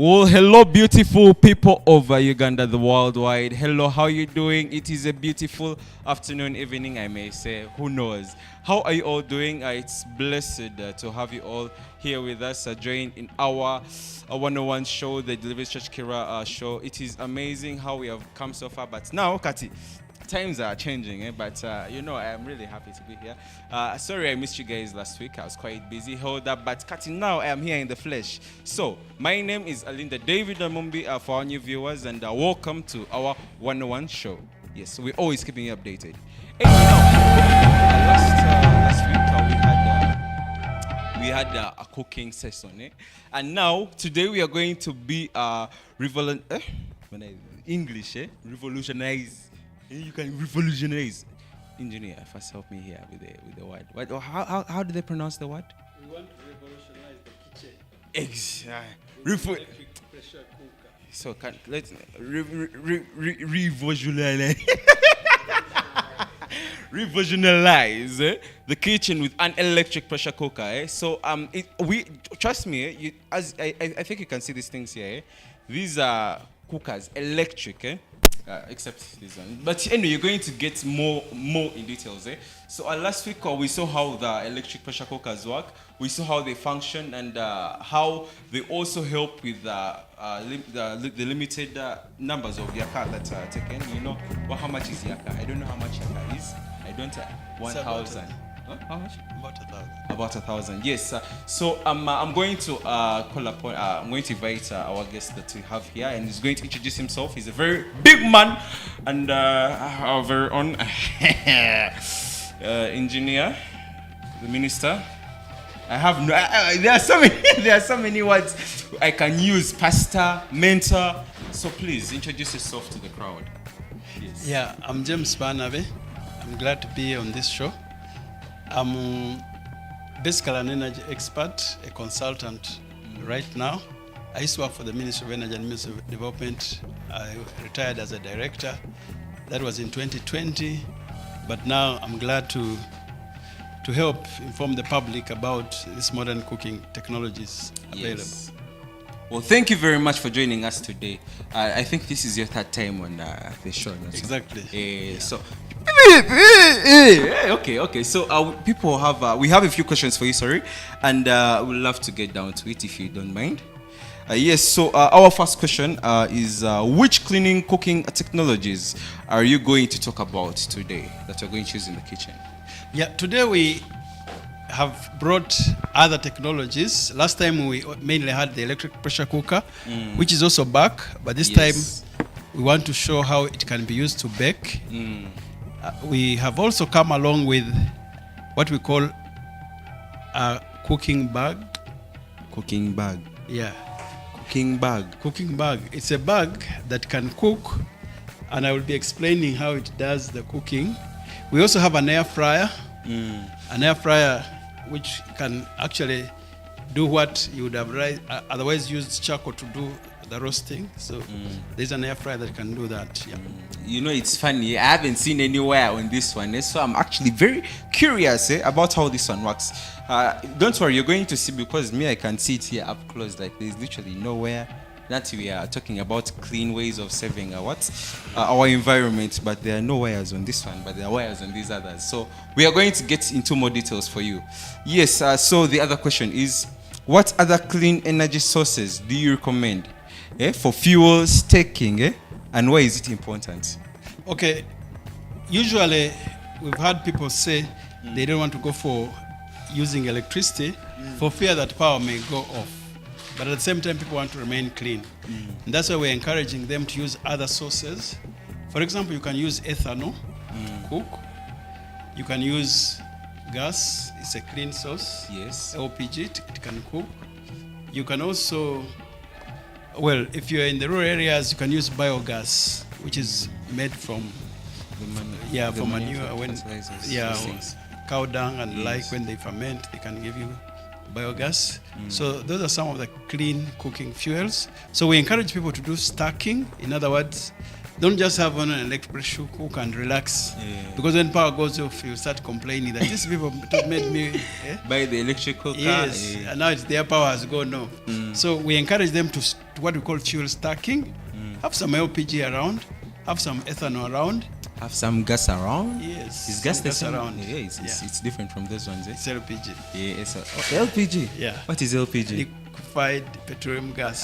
Well, hello, beautiful people over Uganda, the worldwide. Hello, how you doing? It is a beautiful afternoon, evening, I may say. Who knows? How are you all doing? It's blessed to have you all here with us, join in our 101 show, the Delivery Church Kira show. It is amazing how we have come so far, but now, Kati, times are changing, but I am really happy to be here. Sorry I missed you guys last week. I was quite busy, hold up, but cutting now I am here in the flesh. So my name is Alinda David Amumbi for our new viewers, and welcome to our 101 show. Yes, we're always keeping you updated. Anyway, last week we had a cooking session, and now today we are going to be revolutionize. You can revolutionize. Engineer, first help me here with the word. What? How do they pronounce the word? We want to revolutionize the kitchen. Exactly. Pressure cooker. So let's revolutionize. Revolutionize the kitchen with an electric pressure cooker. So trust me. I think you can see these things here. These are cookers, electric. Except this one. But anyway, you're going to get more in details. So last week we saw how the electric pressure cookers work. We saw how they function and how they also help with the limited numbers of yaka that are taken. How much is yaka? I don't know how much yaka is. I don't 1,000. How much? About 1,000. About 1,000, yes. So I'm going to call upon. I'm going to invite our guest that we have here, and he's going to introduce himself. He's a very big man, and our very own engineer, the minister. I have no. There are so many. There are so many words I can use. Pastor, mentor. So please introduce yourself to the crowd. Yes. Yeah, I'm James Barnaby. I'm glad to be on this show. I'm basically an energy expert, a consultant right now. I used to work for the Ministry of Energy and Ministry of Development. I retired as a director. That was in 2020. But now I'm glad to help inform the public about these modern cooking technologies available. Yes. Well, thank you very much for joining us today. I think this is your third time on the show. Exactly. Yeah. So. Okay. So we have a few questions for you, sorry, and we'd love to get down to it if you don't mind. Yes. So our first question is which cleaning cooking technologies are you going to talk about today that you're going to use in the kitchen? Yeah. Today we have brought other technologies. Last time we mainly had the electric pressure cooker, which is also back, but this time we want to show how it can be used to bake. We have also come along with what we call a cooking bag. Cooking bag. Yeah. Cooking bag. Cooking bag. It's a bag that can cook, and I will be explaining how it does the cooking. We also have an air fryer. An air fryer which can actually do what you would have otherwise used charcoal to do the roasting. So there's an air fryer that can do that. Yeah. It's funny. I haven't seen anywhere on this one, so I'm actually very curious about how this one works. Don't worry, you're going to see, because I can see it here up close. Like there's literally nowhere that we are talking about clean ways of saving our environment, but there are no wires on this one, but there are wires on these others. So we are going to get into more details for you. Yes. So the other question is, what other clean energy sources do you recommend for fuel staking, and why is it important? Okay, usually we've had people say they don't want to go for using electricity for fear that power may go off. But at the same time, people want to remain clean. And that's why we're encouraging them to use other sources. For example, you can use ethanol to cook. You can use gas, it's a clean source. Yes. LPG, it can cook. You can also, if you're in the rural areas, you can use biogas, which is made from manure. Cow dung and when they ferment, they can give you biogas. So those are some of the clean cooking fuels. So we encourage people to do stacking. In other words, don't just have on an electric pressure cooker and relax. Yeah. Because when power goes off, you start complaining that these people made me Buy the electric cooker. yes, Yeah. and now their power has gone off. So we encourage them to what we call fuel stacking. Have some LPG around, have some ethanol around. Have some gas around. Yes, Is gas some the gas same? around. Yeah, it's different from those ones. Eh? It's LPG. Yeah, it's LPG. Yeah. What is LPG? Liquefied petroleum gas.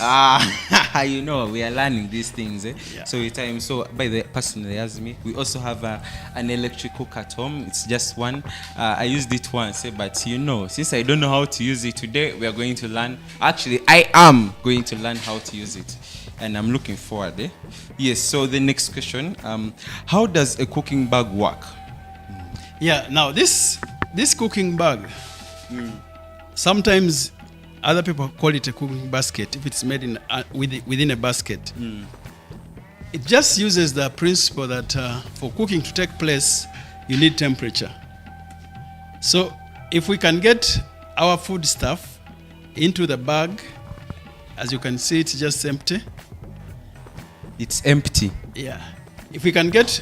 You know, we are learning these things. Eh? Yeah. So with time, by the person that asked me, we also have an electric cooker at home. It's just one. I used it once, but you know, since I don't know how to use it today, we are going to learn. Actually, I am going to learn how to use it, and I'm looking forward. Eh? Yes. So the next question: how does a cooking bag work? Yeah. Now this cooking bag, sometimes other people call it a cooking basket if it's made in within a basket. It just uses the principle that for cooking to take place, you need temperature. So if we can get our food stuff into the bag, as you can see, it's just empty. It's empty. Yeah. If we can get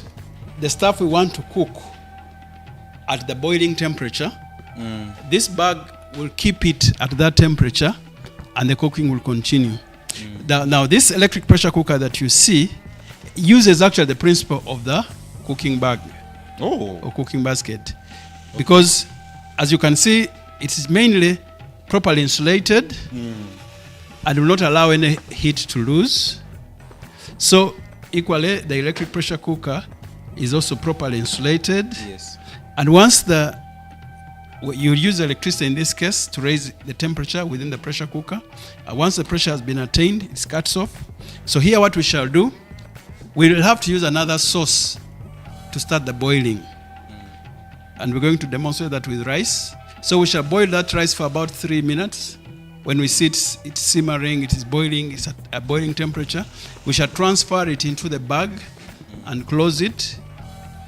the stuff we want to cook at the boiling temperature, this bag will keep it at that temperature and the cooking will continue. Now, this electric pressure cooker that you see uses actually the principle of the cooking bag or cooking basket. Because, as you can see, it is mainly properly insulated and will not allow any heat to lose. So, equally, the electric pressure cooker is also properly insulated. Yes. And once you use electricity in this case to raise the temperature within the pressure cooker. Once the pressure has been attained, it cuts off. So here what we shall do, we will have to use another source to start the boiling. And we're going to demonstrate that with rice. So we shall boil that rice for about 3 minutes. When we see it's simmering, it is boiling, it's at a boiling temperature, we shall transfer it into the bag and close it,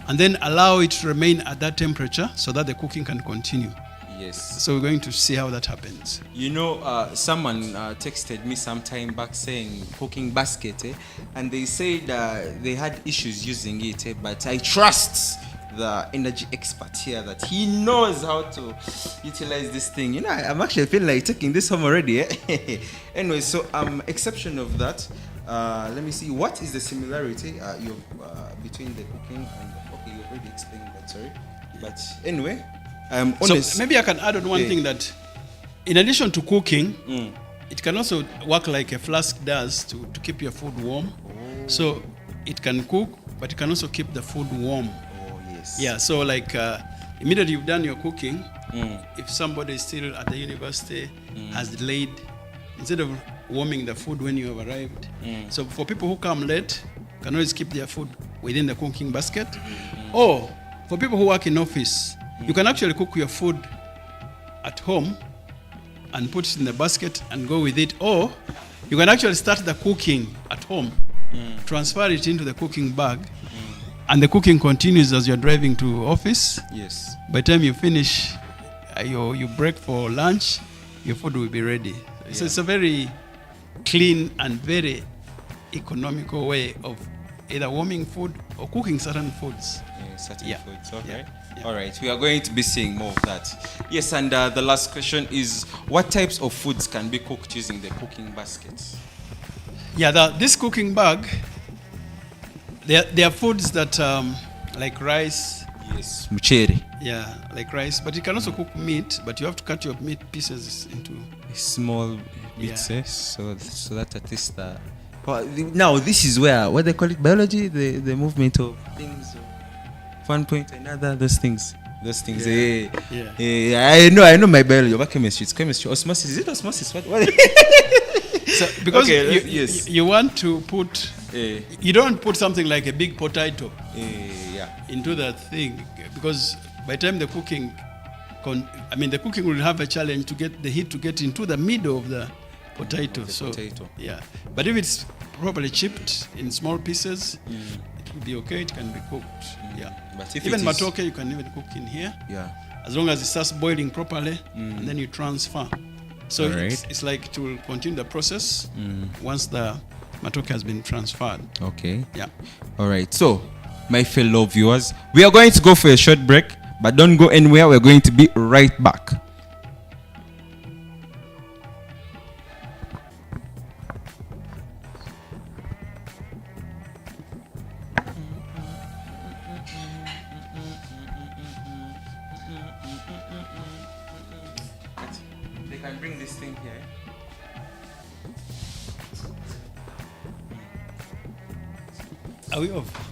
and then allow it to remain at that temperature so that the cooking can continue. Yes. So we're going to see how that happens. You know, someone texted me some time back saying cooking basket, and they said they had issues using it, but I trust the energy expert here that he knows how to utilize this thing. You know, I'm actually feeling like taking this home already. Anyway, so exception of that, let me see, what is the similarity between the cooking and you already explained that, sorry. But anyway, so maybe I can add on one thing, that in addition to cooking, it can also work like a flask does to keep your food warm. So it can cook, but it can also keep the food warm. Oh, yes. Yeah, so like immediately you've done your cooking, if somebody is still at the university, has delayed, instead of warming the food when you have arrived. So for people who come late, can always keep their food within the cooking basket. Or for people who work in office, you can actually cook your food at home and put it in the basket and go with it. Or you can actually start the cooking at home, transfer it into the cooking bag, and the cooking continues as you're driving to office. Yes. By the time you finish, you break for lunch, your food will be ready. So it's a very clean and very economical way of either warming food or cooking certain foods. Certain foods, okay. Yeah. All right, we are going to be seeing more of that. Yes, and the last question is, what types of foods can be cooked using the cooking baskets? Yeah, this cooking bag, there are foods that like rice. Yes, muchere. Yeah, like rice, but you can also cook meat, but you have to cut your meat pieces into small bits, so that at least now this is where what they call it, biology, the movement of things, one point to another, those things. I know my biology. What chemistry? It's chemistry. Osmosis. Is it osmosis? What? So because you want to put, you don't put something like a big potato into that thing, because by the time the cooking, the cooking will have a challenge to get the heat to get into the middle of the potato. Yeah, but if it's properly chipped in small pieces, it will be okay. It can be cooked. Yeah, but if even matoke, you can even cook in here. Yeah, as long as it starts boiling properly, and then you transfer. So it's like to continue the process once the Matoke has been transferred. Okay. Yeah. All right. So, my fellow viewers, we are going to go for a short break, but don't go anywhere. We're going to be right back. They can bring this thing here. Are we off?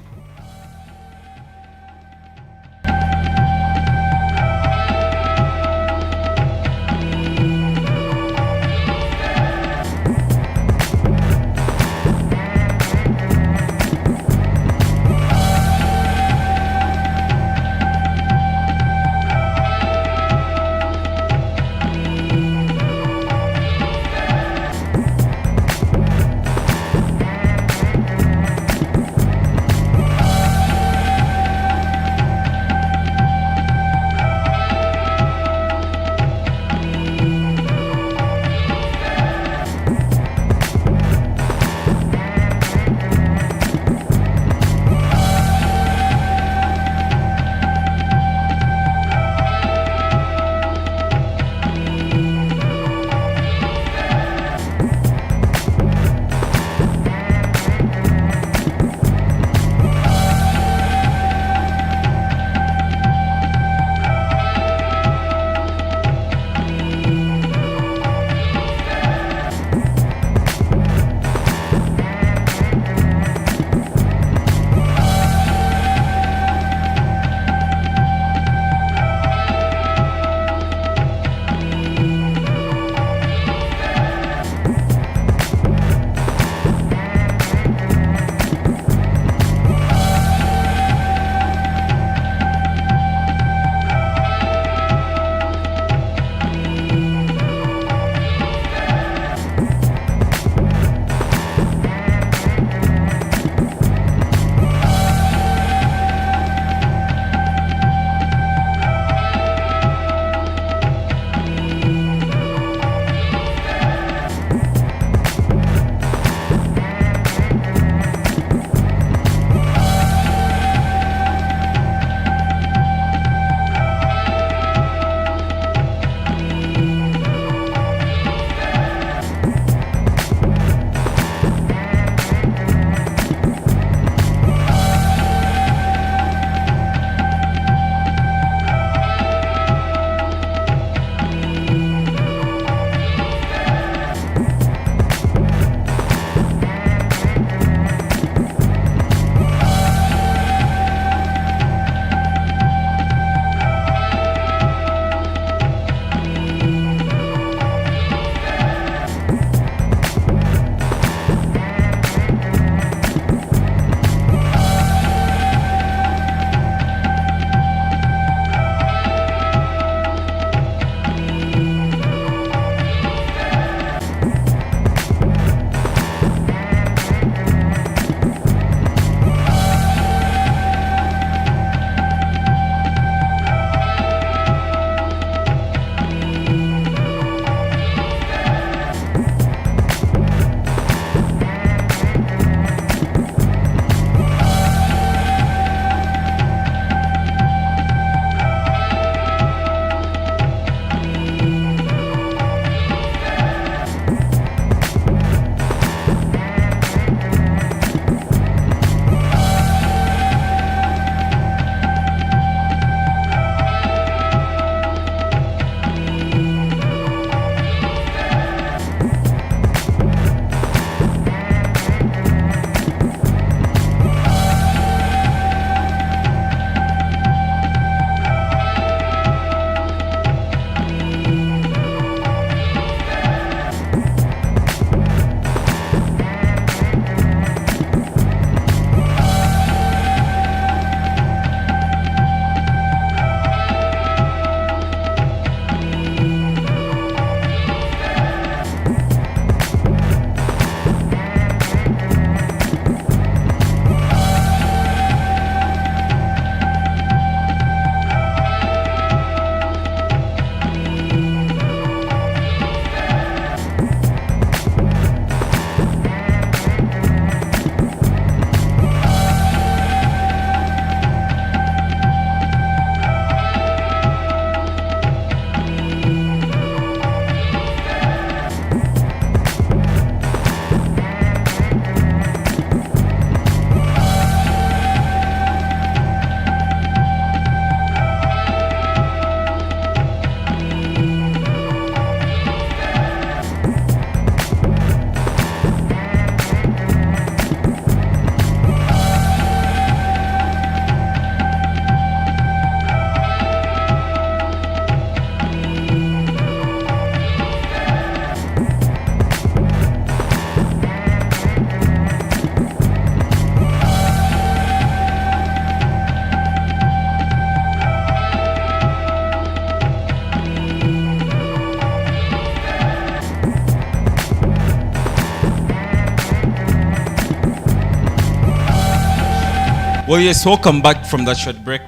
Well, yes, welcome back from that short break.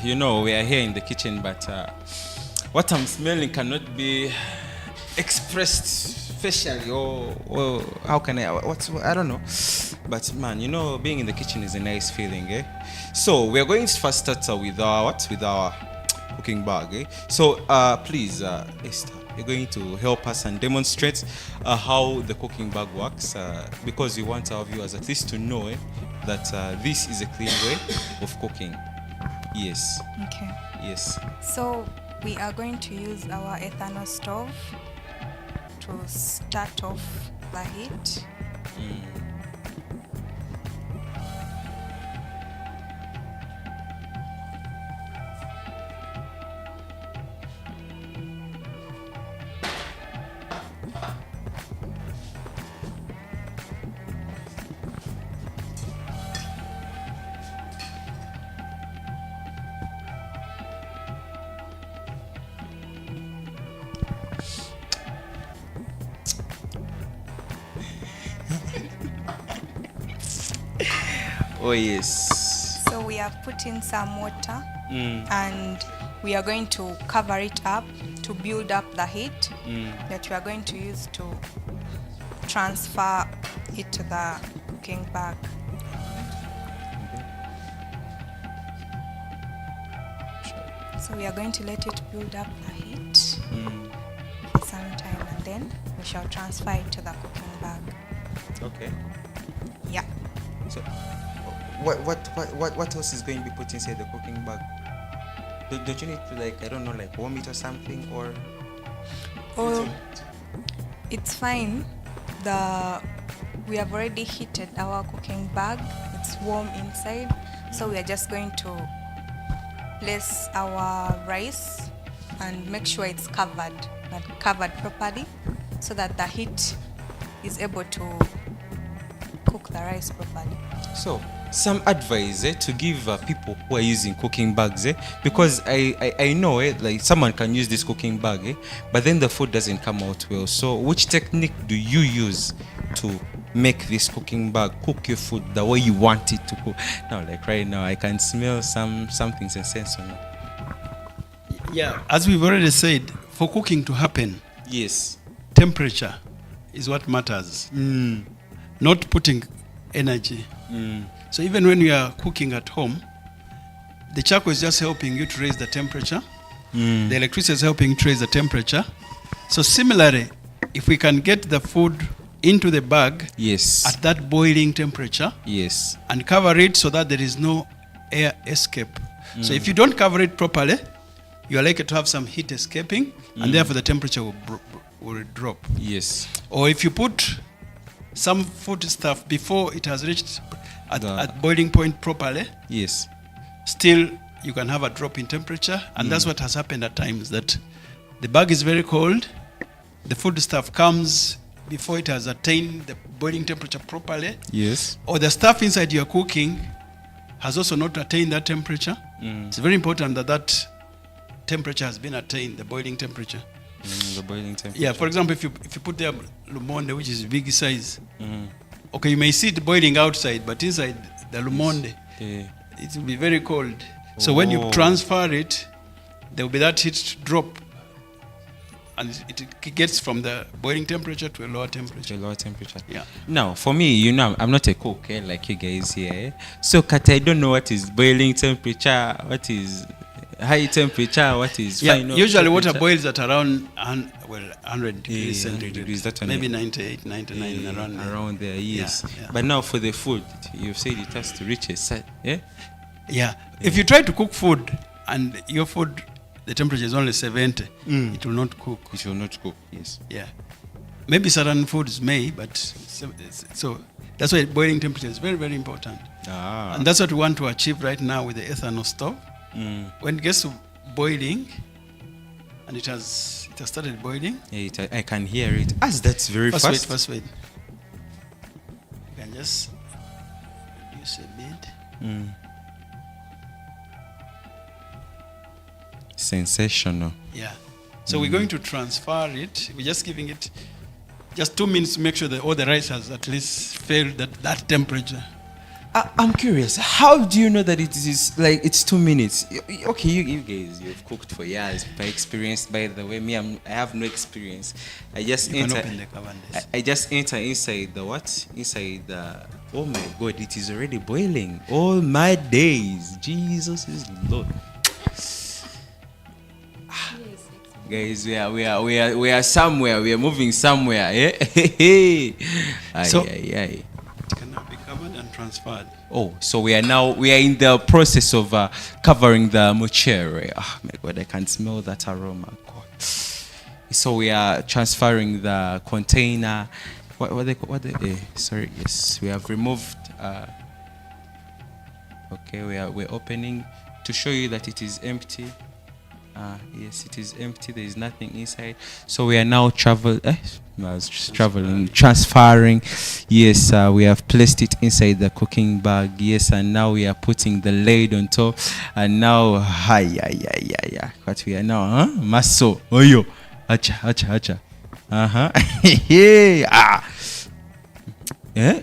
You know, we are here in the kitchen, but what I'm smelling cannot be expressed facially, or how can I don't know. But man, you know, being in the kitchen is a nice feeling, eh? So we are going to first start with our cooking bag, eh? So please, Esther, you're going to help us and demonstrate how the cooking bag works, because we want our viewers at least to know that this is a clean way of cooking. Yes. Okay. Yes. So we are going to use our ethanol stove to start off the heat. Oh yes. So we have put in some water and we are going to cover it up to build up the heat that we are going to use to transfer it to the cooking bag. So we are going to let it build up the heat for some time, and then we shall transfer it to the cooking bag. Okay. Yeah. So, what else is going to be put inside the cooking bag? Don't you need to, like, I don't know, like warm it or something, or? Oh, it's fine. We have already heated our cooking bag. It's warm inside, so we are just going to place our rice and make sure it's covered properly, so that the heat is able to cook the rice properly. So, some advice to give people who are using cooking bags, because I know like someone can use this cooking bag, but then the food doesn't come out well. So, which technique do you use to make this cooking bag cook your food the way you want it to cook? Now, like right now, I can smell something sensational. Yeah, as we've already said, for cooking to happen, Yes. temperature is what matters, not putting energy. So even when you are cooking at home, the charcoal is just helping you to raise the temperature. The electricity is helping you to raise the temperature. So similarly, if we can get the food into the bag Yes. at that boiling temperature Yes. and cover it so that there is no air escape. So if you don't cover it properly, you are likely to have some heat escaping, and therefore the temperature will drop. Yes. Or if you put some food stuff before it has reached at boiling point properly, Yes. still you can have a drop in temperature, and that's what has happened at times, that the bag is very cold, the food stuff comes before it has attained the boiling temperature properly, Yes. or the stuff inside your cooking has also not attained that temperature. It's very important that that temperature has been attained, the boiling temperature. The boiling temperature. Yeah, for example, if you put there lumonde, which is big size, okay, you may see it boiling outside, but inside the lumonde, Yeah. it will be very cold. So when you transfer it, there will be that heat drop, and it gets from the boiling temperature to a lower temperature. A lower temperature. Yeah. Now, for me, you know, I'm not a cook like you guys here. So, Kat, I don't know what is boiling temperature, what is high temperature, what is final usually water temperature. boils at around 100 degrees 100 centigrade. degrees, that's what maybe I- 98, 99, around there. there, yes. Yeah. But now for the food, you've said it has to reach a set, yeah? Yeah. If you try to cook food and your food, the temperature is only 70, it will not cook. It will not cook, yes. Yeah. Maybe certain foods may, but so that's why boiling temperature is very, very important. And that's what we want to achieve right now with the ethanol stove. When it gets to boiling, and it has started boiling. Yeah, I can hear it. As that's very fast. First wait. You can just reduce a bit. Sensational. Yeah. So we're going to transfer it. We're just giving it just 2 minutes to make sure that all the rice has at least failed that temperature. I'm curious. How do you know that it is like it's 2 minutes? Okay, you guys, you've cooked for years by experience. By the way, me, I have no experience. I just You can enter. open the cover and this. I just enter inside the what? Inside the. Oh my God! It is already boiling. All my days, Jesus is Lord. Guys, we are somewhere. We are moving somewhere. Yeah. So- Aye. It can now be covered and transferred. Oh, so we are in the process of covering the mochero. Oh my God, I can smell that aroma. God. So we are transferring the container. Sorry, yes, we have removed. Okay, we're opening to show you that it is empty. Yes, it is empty. There is nothing inside. So we are now transferring. Yes, we have placed it inside the cooking bag. Yes, and now we are putting the lid on top. And now, what we are now, huh? Maso, oyo, acha. Yeah.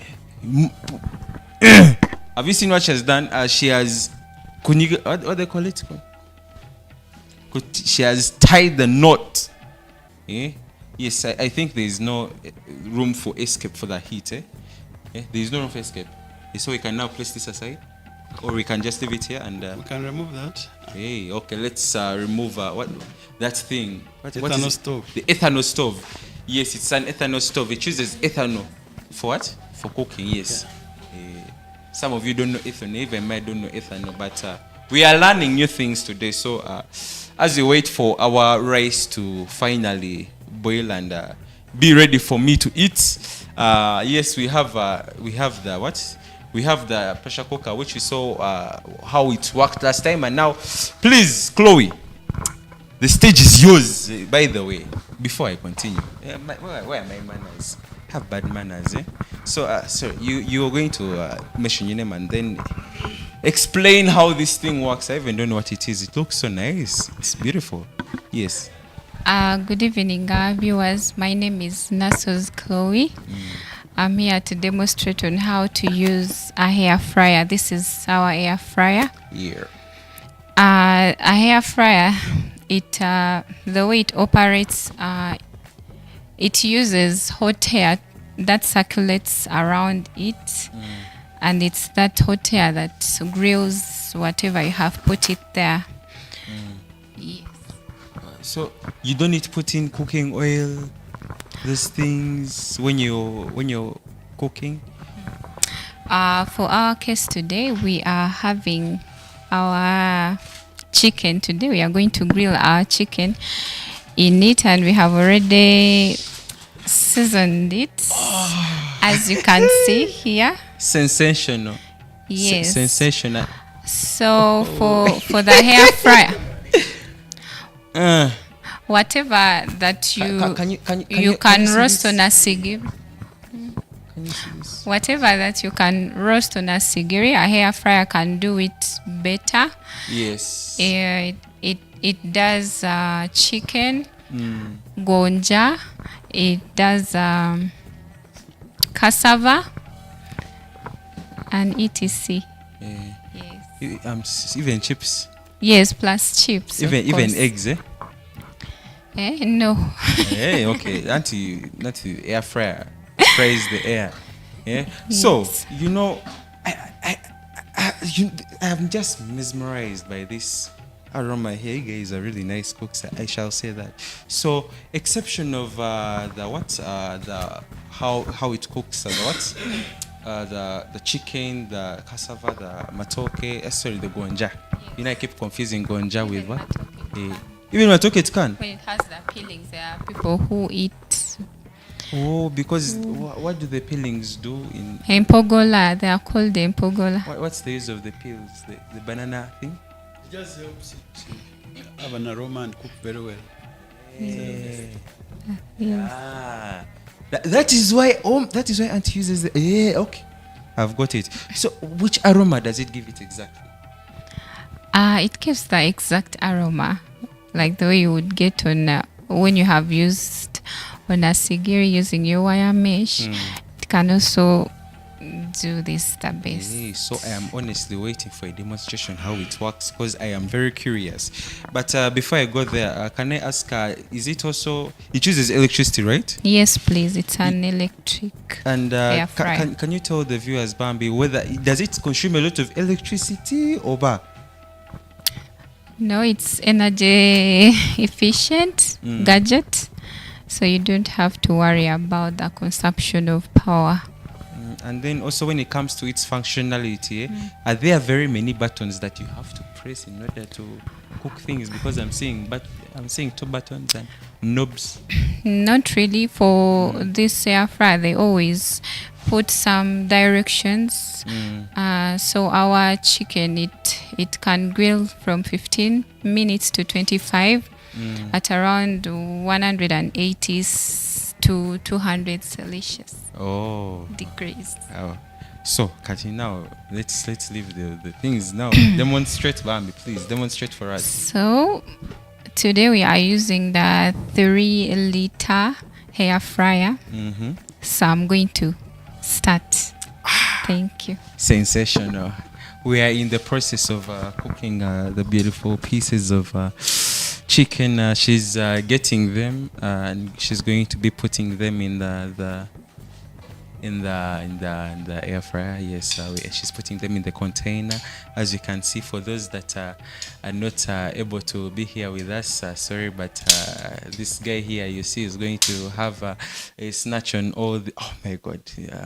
Have you seen what she has done? She has, what they call it? She has tied the knot. Yes, I think there is no room for escape for the heat. There is no room for escape. So we can now place this aside, or we can just leave it here and. We can remove that. Hey, okay, let's remove what that thing. What is Ethanol it? stove. The ethanol stove. Yes, it's an ethanol stove. It uses ethanol for what? For cooking. Yes. Some of you don't know ethanol. Even I don't know ethanol, but we are learning new things today. So as we wait for our rice to finally boil and be ready for me to eat, yes, we have the what? We have the pressure cooker, which we saw how it worked last time. And now, please, Chloe, the stage is yours. By the way, before I continue, where are my manners? I have bad manners. So, sir, you are going to mention your name and then explain how this thing works. I even don't know what it is. It looks so nice. It's beautiful. Yes. Good evening, viewers. My name is Nasos Chloe. I'm here to demonstrate on how to use a hair fryer. This is our air fryer. Yeah. A hair fryer, the way it operates, it uses hot air that circulates around it, and it's that hot air that grills whatever you have put it there. Yes. So you don't need to put in cooking oil, those things when you're cooking. For our case today, we are having our chicken today. We are going to grill our chicken in it, and we have already seasoned it, as you can see here. Sensational. Yes. Sensational. So for the hair fryer, whatever that you can roast on a sigiri. Can you see this? Whatever that you can roast on a sigiri, a hair fryer can do it better. Yes. It does chicken, gonja, it does cassava, and etc. Yes. Even chips. Yes, plus chips. Even eggs, No. Hey, okay. Auntie air fryer fries the air. Yeah. Yes. So I'm just mesmerized by this aroma here. You guys are really nice cooks. I shall say that. So, exception of how it cooks, the chicken, the cassava, the matoke, sorry, the gonja. I keep confusing gonja with what? Even matoke it can. When it has the peelings, there are people who eat. Oh, because what do the peelings do in? Empogola, they are called the empogola. What's the use of the peels? The banana thing? It just helps it to have an aroma and cook very well. Yeah. That is why Auntie uses the. Yeah, okay. I've got it. So, which aroma does it give it exactly? It gives the exact aroma, like the way you would get on when you have used on a sigiri using your wire mesh. It can also do this the best. So I am honestly waiting for a demonstration how it works because I am very curious. But before I go there, can I ask, is it also, it uses electricity, right? Yes, please. It's an electric And air fryer. can you tell the viewers, Bambi, whether does it consume a lot of electricity or ba? No, it's energy efficient gadget, so you don't have to worry about the consumption of power. And then also when it comes to its functionality, are there very many buttons that you have to press in order to cook things? Because I'm seeing two buttons and knobs. Not really. For this air fryer, they always put some directions. So our chicken, it can grill from 15 minutes to 25 at around 180 to 200 Celsius degrees. Oh. So, Kati, now let's leave the things now. Demonstrate, Bambi, please. Demonstrate for us. So today we are using the 3-liter air fryer. So I'm going to start. Thank you. Sensational. We are in the process of cooking the beautiful pieces of chicken. She's getting them, and she's going to be putting them in the air fryer. Yes, she's putting them in the container. As you can see, for those that are not able to be here with us, sorry, but this guy here, you see, is going to have a snatch on all the. Oh my God!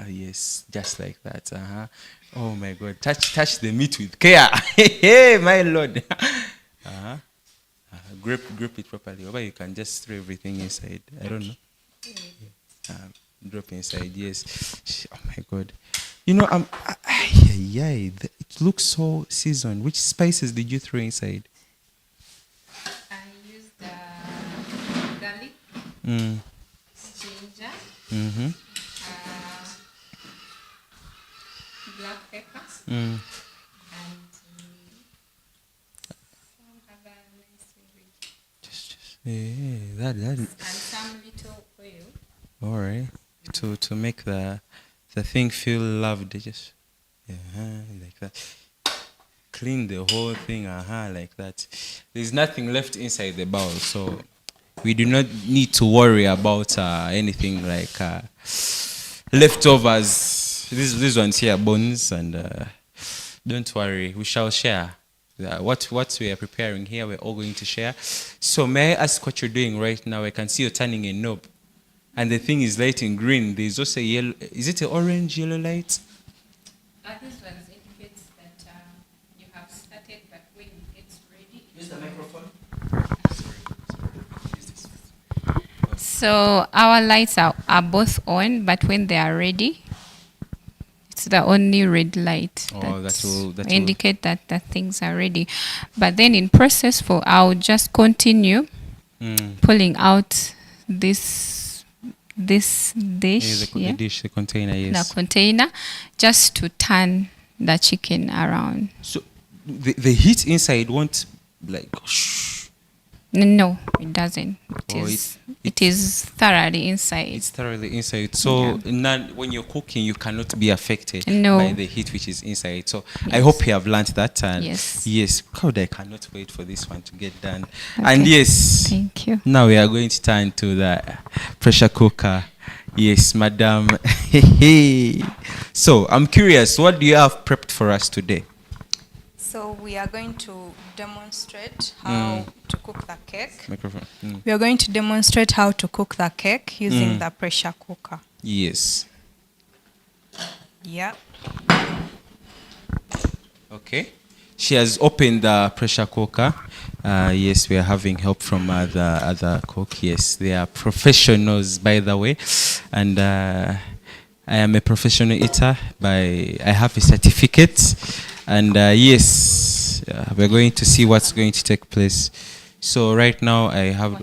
Yes, just like that. Oh my God! Touch the meat with care. Hey, my Lord. Grip it properly. Or you can just throw everything inside. I don't know. Drop inside. Yes. Oh my God. You know, it looks so seasoned. Which spices did you throw inside? I used the garlic, ginger, black pepper, and some other nice ingredients. That is. And some little oil. All right. To make the thing feel loved, just like that. Clean the whole thing, like that. There's nothing left inside the bowl, so we do not need to worry about anything like leftovers. These ones here, bones, and don't worry, we shall share. What we are preparing here, we're all going to share. So may I ask what you're doing right now? I can see you're turning a knob. And the thing is lighting green. There's also a yellow. Is it an orange, yellow light? This one indicates that you have started, but when it's ready. Use the microphone. So our lights are both on, but when they are ready, it's the only red light that will indicate that things are ready. But then in process I'll just continue pulling out this dish, The container, yes. the container, just to turn the chicken around. So the heat inside won't like. No, it doesn't. It is thoroughly inside. It's thoroughly inside. So when you're cooking, you cannot be affected by the heat which is inside. So I hope you have learned that. And yes, God, I cannot wait for this one to get done. Okay. And yes, thank you. Now we are going to turn to the pressure cooker. Yes, madam. So I'm curious, what do you have prepped for us today? So we are going to demonstrate how to cook the cake. Microphone. We are going to demonstrate how to cook the cake using the pressure cooker. Yes. Yeah. Okay. She has opened the pressure cooker. Yes, we are having help from the other cook. Yes, they are professionals, by the way. And I am a professional eater. I have a certificate. And yes, we're going to see what's going to take place. So right now I have...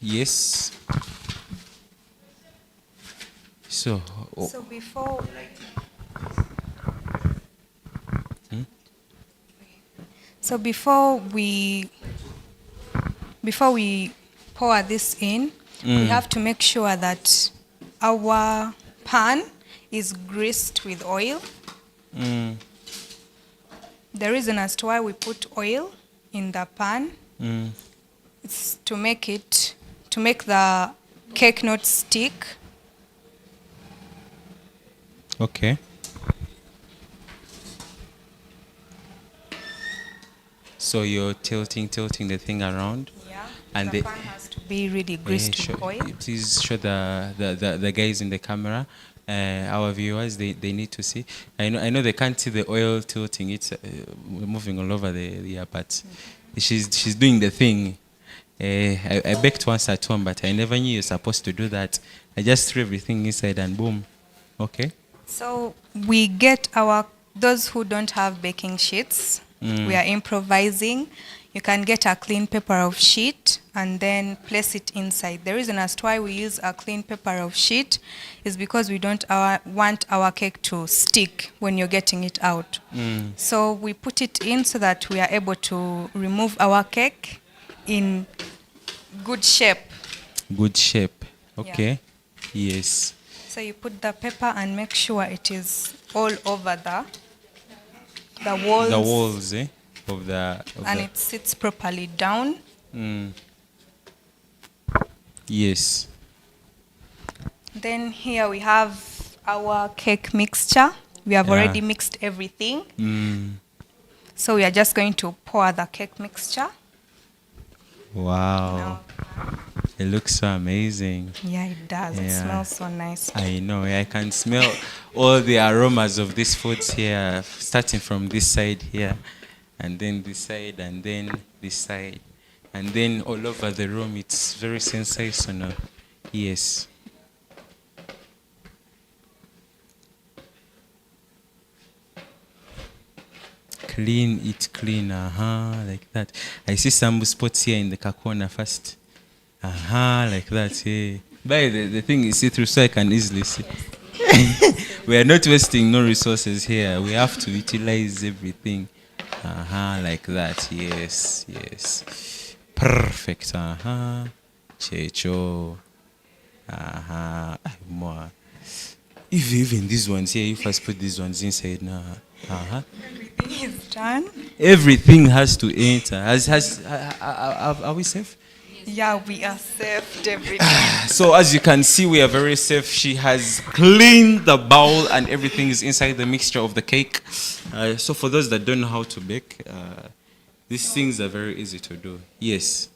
yes. So before... So before we pour this in, we have to make sure that our pan is greased with oil. Mm. The reason as to why we put oil in the pan, Mm. it's to make the cake not stick. Okay. So you're tilting the thing around. Yeah. And the the- pan has to be really greased with oil. Please show the guys in the camera, our viewers. They need to see. I know they can't see the oil tilting. It's moving all over the but she's doing the thing. I baked once at home, but I never knew you're supposed to do that. I just threw everything inside and boom. Okay. So we get those who don't have baking sheets, we are improvising. You can get a clean paper of sheet and then place it inside. The reason as to why we use a clean paper of sheet is because we don't want our cake to stick when you're getting it out. So we put it in so that we are able to remove our cake in good shape. Good shape. Okay. Yes. So you put the paper and make sure it is all over the walls. The walls, of And it sits properly down. Yes. Then here we have our cake mixture. We have already mixed everything. So we are just going to pour the cake mixture. Wow. Now, It looks so amazing. yeah, it does. It Yeah. smells so nice. I know. I can smell all the aromas of these foods here, starting from this side here, and then this side, and then this side, and then all over the room. It's very sensational. Yes. Clean it clean, like that. I see some spots here in the corner first. Like that, yeah. But the thing is see through so I can easily see. We are not wasting no resources here. We have to utilize everything. Like that, yes, yes. Perfect, Checho. More. Even these ones here, you first put these ones inside now. Everything is done. Everything has to enter. Are we safe? Yeah, we are saved everything. So as you can see, we are very safe. She has cleaned the bowl and everything is inside the mixture of the cake. So for those that don't know how to bake, these things are very easy to do. Yes.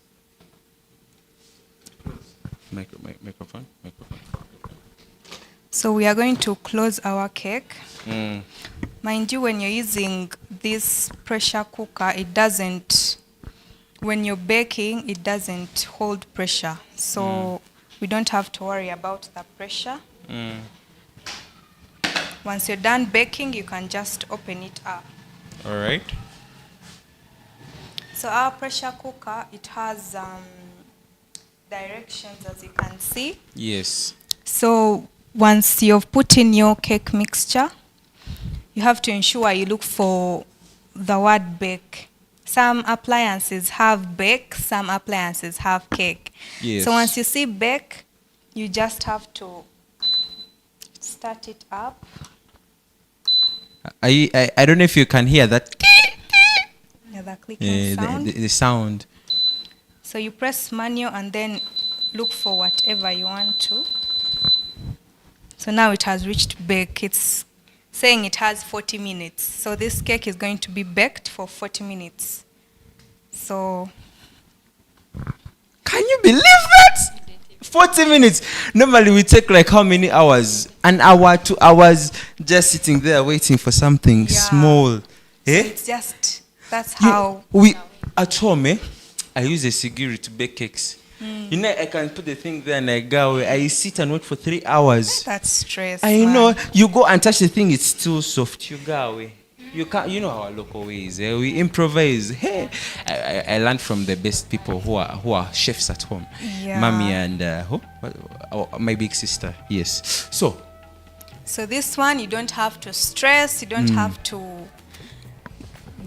Microphone. So we are going to close our cake. Mind you, when you're using this pressure cooker, when you're baking, it doesn't hold pressure. So we don't have to worry about the pressure. Once you're done baking, you can just open it up. All right. So our pressure cooker, it has directions, as you can see. Yes. So once you've put in your cake mixture, you have to ensure you look for the word bake. Some appliances have bake, some appliances have cake. Yes. So once you see bake, you just have to start it up. I don't know if you can hear that. Yeah, the clicking sound. The sound. So you press manual and then look for whatever you want to. So now it has reached bake. It's saying it has 40 minutes. So this cake is going to be baked for 40 minutes. So Can you believe that? 40 minutes. Normally we take like how many hours? An hour, 2 hours, just sitting there waiting for something small. it's just, that's how. We at home, I use a sigiri to bake cakes. You know, I can put the thing there and I go away. I sit and wait for 3 hours. That's stress. I man. know. You go and touch the thing, it's still soft. You go away. You can't. You know our local ways. We improvise. Hey, I learned from the best people who are chefs at home. Yeah. Mommy and my big sister. Yes. So this one, you don't have to stress. You don't have to.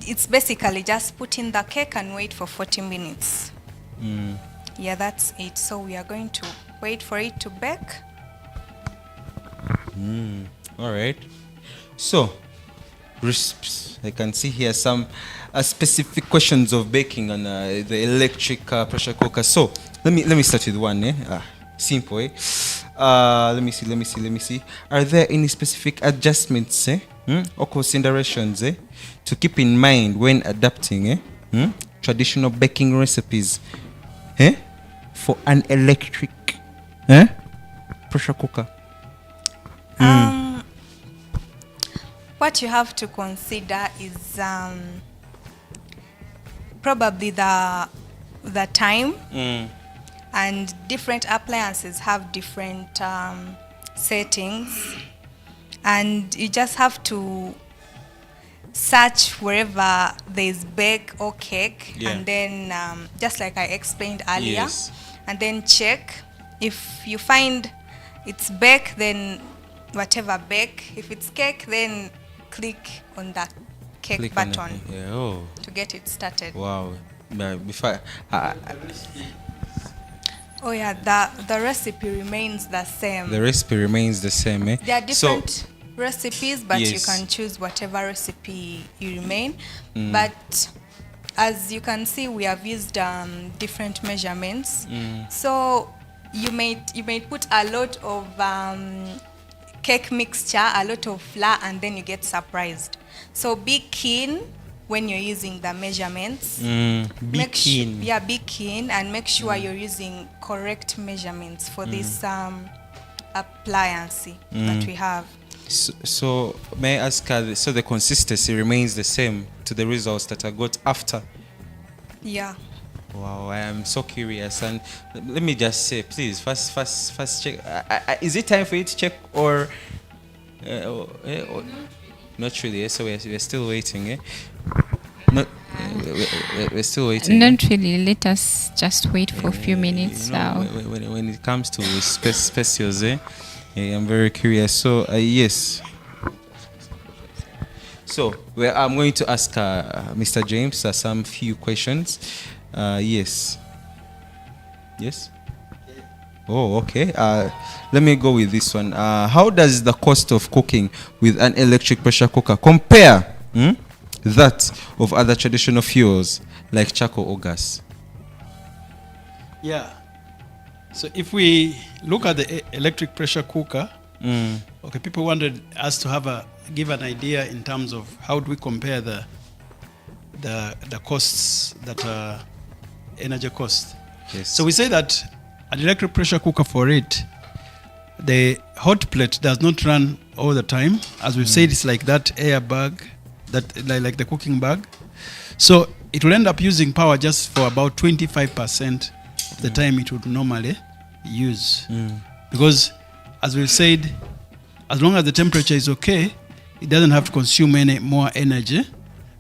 It's basically just put in the cake and wait for 40 minutes. Yeah, that's it. So we are going to wait for it to bake. All right. So, recipes. I can see here some specific questions of baking on the electric pressure cooker. So, let me start with one. Simple. Let me see. Are there any specific adjustments or considerations to keep in mind when adapting traditional baking recipes for an electric pressure cooker? What you have to consider is probably the time, and different appliances have different settings, and you just have to search wherever there's bake or cake, and then just like I explained earlier, and then check. If you find it's bake, then whatever bake. If it's cake, then click on that cake button to get it started. Wow. Before the recipe remains the same. The recipe remains the same. There are different recipes, but you can choose whatever recipe you remain. But as you can see, we have used different measurements. So you may put a lot of cake mixture, a lot of flour, and then you get surprised. So be keen when you're using the measurements. Be keen and make sure you're using correct measurements for this appliance that we have. So may I ask, so the consistency remains the same to the results that I got after? Yeah. Wow, I am so curious. And let me just say, please, first check. Is it time for you to check or not really? So we're still waiting. We're still waiting. Not really. Let us just wait for a few minutes now. When it comes to specials, I'm very curious. So yes. So I'm going to ask Mr. James some few questions. Yes. Oh, okay. Let me go with this one. How does the cost of cooking with an electric pressure cooker compare that of other traditional fuels like charcoal or gas? Yeah. So if we look at the electric pressure cooker, okay, people wanted us to give an idea in terms of how do we compare the costs that are energy cost. Yes. So we say that an electric pressure cooker, for it, the hot plate does not run all the time. As we've said, it's like that air bag, that like the cooking bag. So it will end up using power just for about 25% of the time it would normally use. Because as we've said, as long as the temperature is okay, it doesn't have to consume any more energy.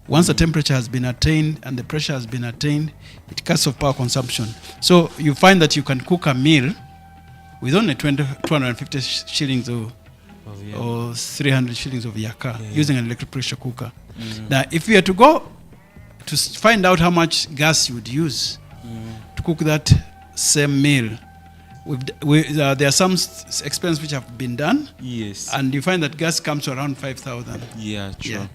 Once the temperature has been attained and the pressure has been attained, it cuts off power consumption. So you find that you can cook a meal with only 250 shillings or 300 shillings of yaka using an electric pressure cooker. Now, if you are to go to find out how much gas you would use to cook that same meal, there are some experiments which have been done. Yes. And you find that gas comes to around 5,000. Yeah, true. Yeah.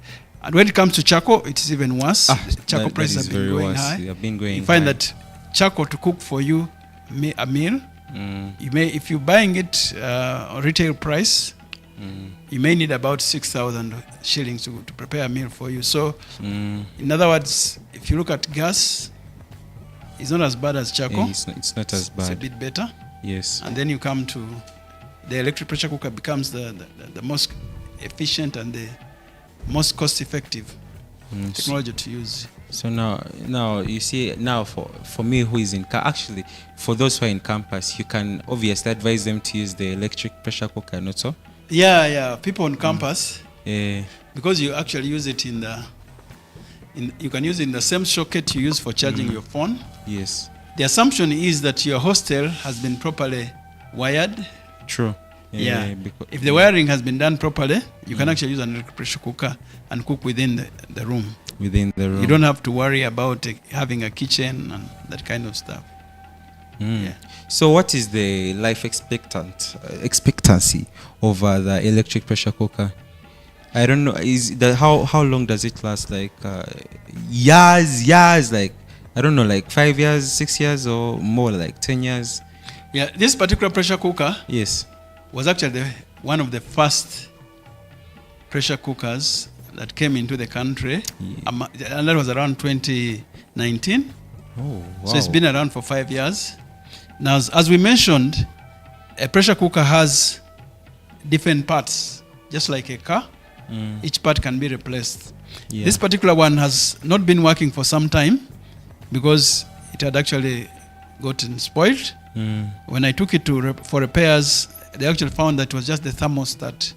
And when it comes to charcoal, it is even worse. Charcoal prices have been going high. You find that charcoal to cook for you a meal, you may, if you're buying it retail price, you may need about 6,000 shillings to prepare a meal for you. So, in other words, if you look at gas, it's not as bad as charcoal. It's not as bad. It's a bit better. Yes. And then you come to the electric pressure cooker becomes the most efficient and the most cost-effective technology to use. So now you see, now for me who is actually for those who are in campus, you can obviously advise them to use the electric pressure cooker, not so? Yeah. People on campus, because you actually use it you can use it in the same socket you use for charging your phone. Yes. The assumption is that your hostel has been properly wired. True. Yeah. If the wiring has been done properly, you can actually use an electric pressure cooker and cook within the room. Within the room. You don't have to worry about having a kitchen and that kind of stuff. Yeah. So what is the life expectancy of the electric pressure cooker? I don't know. How long does it last? Like years, like I don't know, like 5 years, 6 years, or more, like 10 years. Yeah, this particular pressure cooker Yes. was actually one of the first pressure cookers that came into the country, and that was around 2019. Oh, wow. So it's been around for 5 years. Now, as we mentioned, a pressure cooker has different parts, just like a car. Each part can be replaced. Yeah. This particular one has not been working for some time because it had actually gotten spoiled. When I took it to for repairs, they actually found that it was just the thermostat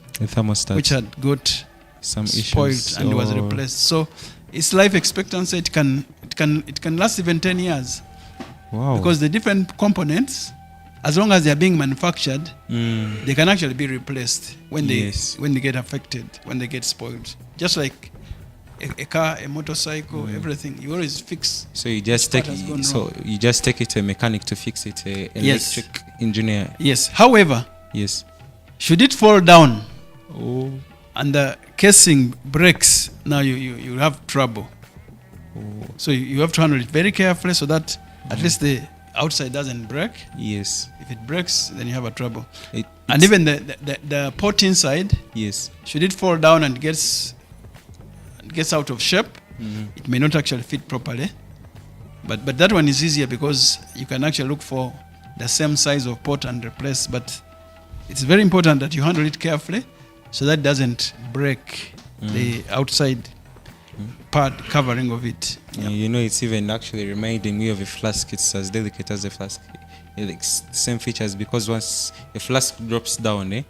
which had got some spoiled issues and was replaced. So its life expectancy it can last even 10 years. Wow. Because the different components, as long as they are being manufactured, they can actually be replaced when they get affected, when they get spoiled. Just like a car, a motorcycle, everything, you always fix. So you just take it to a mechanic to fix it, a electric engineer. Yes. However, Yes. should it fall down Oh. and the casing breaks, now you have trouble. So you have to handle it very carefully so that at least the outside doesn't break. Yes. If it breaks, then you have a trouble. And it's- even the pot inside, Yes. should it fall down and gets out of shape, it may not actually fit properly. But that one is easier because you can actually look for the same size of pot and replace. But it's very important that you handle it carefully so that it doesn't break the outside part covering of it. You know, it's even actually reminding me of a flask. It's as delicate as a flask. It's the same features because once a flask drops down,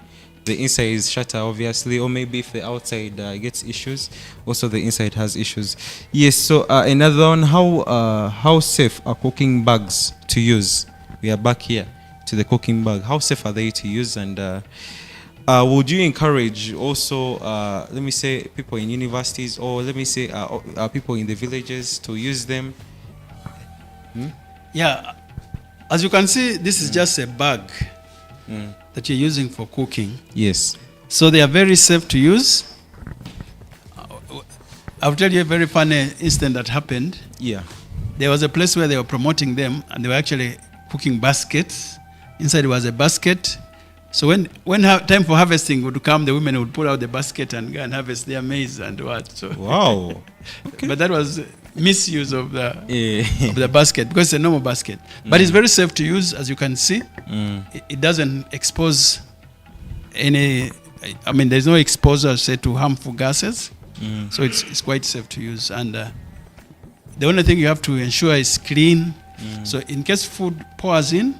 the inside is shatter, obviously, or maybe if the outside gets issues, also the inside has issues. Yes. So another one, how safe are cooking bags to use? We are back here to the cooking bag. How safe are they to use? And would you encourage also, let me say, people in universities, or let me say, people in the villages to use them? Yeah. As you can see, this is just a bag that you're using for cooking. Yes. So they are very safe to use. I'll tell you a very funny incident that happened. Yeah. There was a place where they were promoting them, and they were actually cooking baskets. Inside was a basket. So when time for harvesting would come, the women would pull out the basket and go and harvest their maize and what. So Wow. Okay. but that was misuse of the Yeah. of the basket because it's a normal basket. But it's very safe to use, as you can see. It doesn't expose any. I mean, there's no exposure, say, to harmful gases. So it's quite safe to use. And the only thing you have to ensure is clean. So in case food pours in,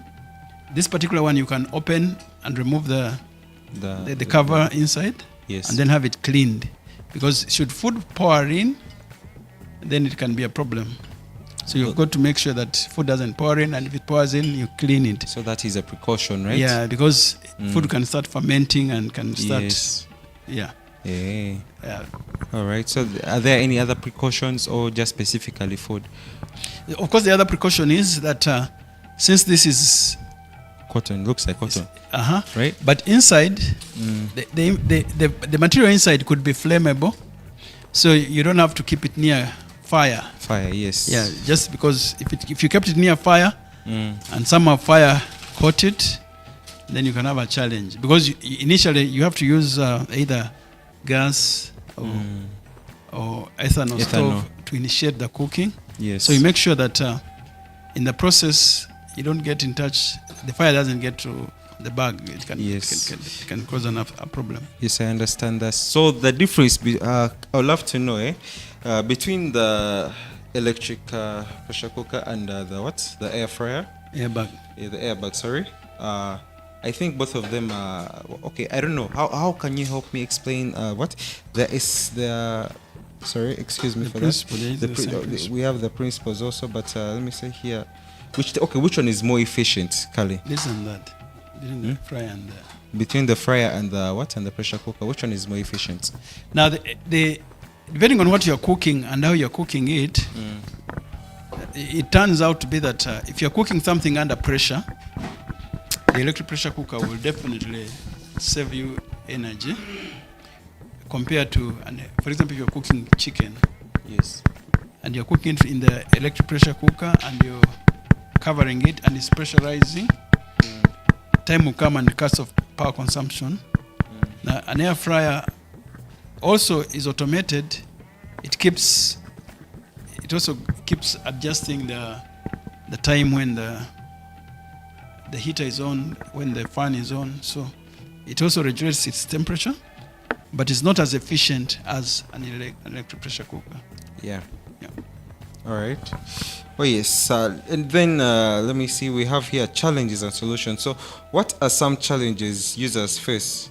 this particular one you can open and remove the cover inside. Yes. And then have it cleaned. Because should food pour in, then it can be a problem. So you've got to make sure that food doesn't pour in, and if it pours in, you clean it. So that is a precaution, right? Yeah, because food can start fermenting and can start. Yes. Yeah. Yeah. Yeah. All right. So are there any other precautions, or just specifically food? Of course, the other precaution is that since this is Cotton. Looks like cotton. Right? But inside, the material inside could be flammable, so you don't have to keep it near fire. Fire, yes. Yeah, just because if you kept it near fire and somehow fire caught it, then you can have a challenge. Because initially you have to use either gas or ethanol stove to initiate the cooking. Yes. So you make sure that in the process you don't get in touch, the fire doesn't get to the bag. It can cause a problem. Yes, I understand that. So the difference, I would love to know, between the electric pressure cooker and the air fryer? Airbag. Yeah, the airbag, sorry. I think both of them are, okay, I don't know. How can you help me explain sorry, excuse me for that. We have the principles also, but let me say here, which one is more efficient, Kali? This and that. The fryer and between the fryer and the pressure cooker, which one is more efficient? Now, depending on what you're cooking and how you're cooking it, it turns out to be that if you're cooking something under pressure, the electric pressure cooker will definitely save you energy compared to, for example, if you're cooking chicken. Yes. And you're cooking it in the electric pressure cooker and you're covering it and it's pressurizing, time will come and the cost of power consumption. Now, an air fryer also is automated. It also keeps adjusting the time when the heater is on, when the fan is on. So it also regulates its temperature, but it's not as efficient as an electric pressure cooker. Yeah. Yeah. All right. Oh yes. And then let me see. We have here challenges and solutions. So, what are some challenges users face